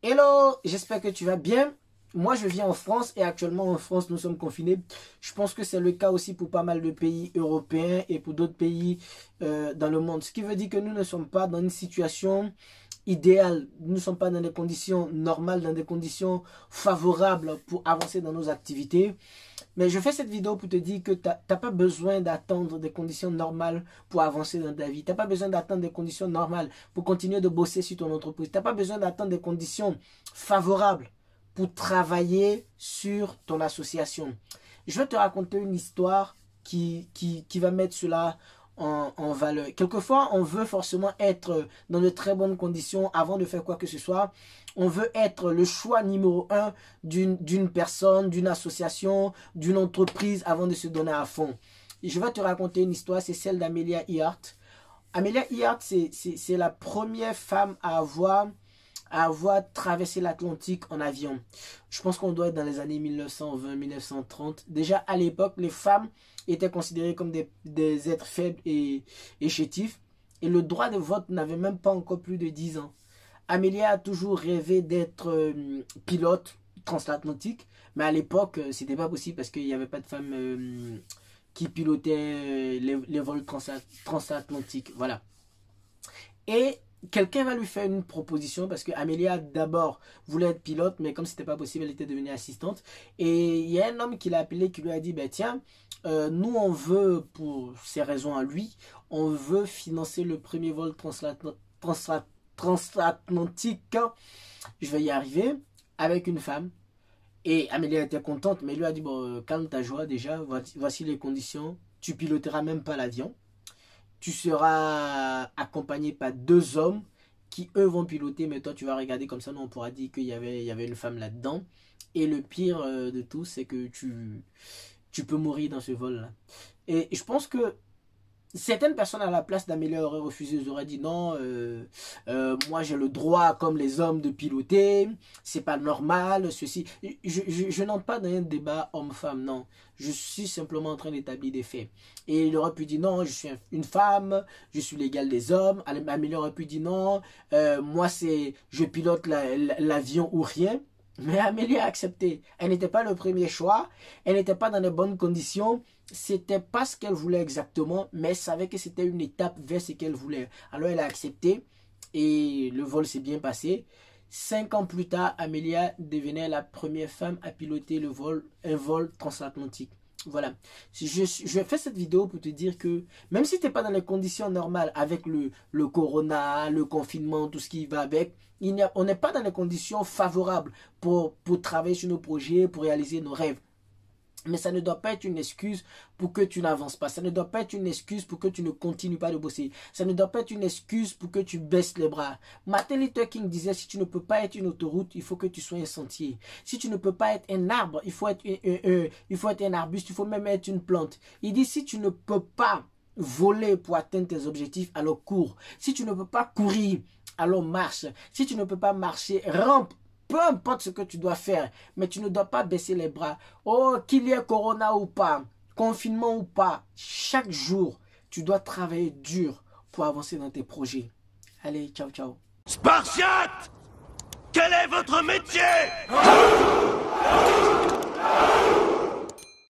Hello, j'espère que tu vas bien. Moi, je vis en France et actuellement en France, nous sommes confinés. Je pense que c'est le cas aussi pour pas mal de pays européens et pour d'autres pays dans le monde. Ce qui veut dire que nous ne sommes pas dans une situation idéale. Nous ne sommes pas dans des conditions normales, dans des conditions favorables pour avancer dans nos activités. Mais je fais cette vidéo pour te dire que tu n'as pas besoin d'attendre des conditions normales pour avancer dans ta vie. Tu n'as pas besoin d'attendre des conditions normales pour continuer de bosser sur ton entreprise. Tu n'as pas besoin d'attendre des conditions favorables pour travailler sur ton association. Je vais te raconter une histoire qui va mettre cela en valeur. Quelquefois, on veut forcément être dans de très bonnes conditions avant de faire quoi que ce soit. On veut être le choix numéro un d'une personne, d'une association, d'une entreprise avant de se donner à fond. Et je vais te raconter une histoire, c'est celle d'Amelia Earhart. Amelia Earhart, c'est la première femme à avoir traversé l'Atlantique en avion. Je pense qu'on doit être dans les années 1920-1930. Déjà à l'époque, les femmes étaient considérées comme des êtres faibles et chétifs. Et le droit de vote n'avait même pas encore plus de 10 ans. Amelia a toujours rêvé d'être pilote transatlantique. Mais à l'époque, c'était pas possible parce qu'il n'y avait pas de femmes qui pilotaient les vols transatlantiques. Voilà. Et quelqu'un va lui faire une proposition parce que Amelia d'abord voulait être pilote, mais comme c'était pas possible, elle était devenue assistante. Et il y a un homme qui l'a appelé, qui lui a dit, ben tiens, nous on veut, pour ces raisons à lui, on veut financer le premier vol transatlantique, je vais y arriver, avec une femme. Et Amelia était contente, mais lui a dit, bon, calme ta joie déjà, voici les conditions, tu piloteras même pas l'avion. Tu seras accompagné par deux hommes qui, eux, vont piloter, mais toi, tu vas regarder comme ça. Nous, on pourra dire qu'il y avait une femme là-dedans. Et le pire de tout, c'est que tu peux mourir dans ce vol-là. Et je pense que certaines personnes à la place d'Amélia auraient refusé, ils auraient dit non, moi j'ai le droit comme les hommes de piloter, c'est pas normal, ceci. Je n'entre pas dans un débat homme-femme, non. Je suis simplement en train d'établir des faits. Et il aurait pu dire non, je suis une femme, je suis l'égal des hommes. Amélia aurait pu dire non, moi c'est, je pilote l'avion ou rien. Mais Amélie a accepté. Elle n'était pas le premier choix. Elle n'était pas dans les bonnes conditions. C'était pas ce qu'elle voulait exactement. Mais elle savait que c'était une étape vers ce qu'elle voulait. Alors elle a accepté. Et le vol s'est bien passé. 5 ans plus tard, Amelia devenait la première femme à piloter un vol transatlantique. Voilà. Je fais cette vidéo pour te dire que même si tu n'es pas dans les conditions normales avec le corona, le confinement, tout ce qui va avec, on n'est pas dans les conditions favorables pour travailler sur nos projets, pour réaliser nos rêves. Mais ça ne doit pas être une excuse pour que tu n'avances pas. Ça ne doit pas être une excuse pour que tu ne continues pas de bosser. Ça ne doit pas être une excuse pour que tu baisses les bras. Martin Luther King disait, si tu ne peux pas être une autoroute, il faut que tu sois un sentier. Si tu ne peux pas être un arbre, il faut être un arbuste, il faut même être une plante. Il dit, si tu ne peux pas voler pour atteindre tes objectifs, alors cours. Si tu ne peux pas courir, alors marche. Si tu ne peux pas marcher, rampe. Peu importe ce que tu dois faire, mais tu ne dois pas baisser les bras. Oh, qu'il y ait corona ou pas, confinement ou pas, chaque jour, tu dois travailler dur pour avancer dans tes projets. Allez, ciao, ciao. Spartiate! Quel est votre métier?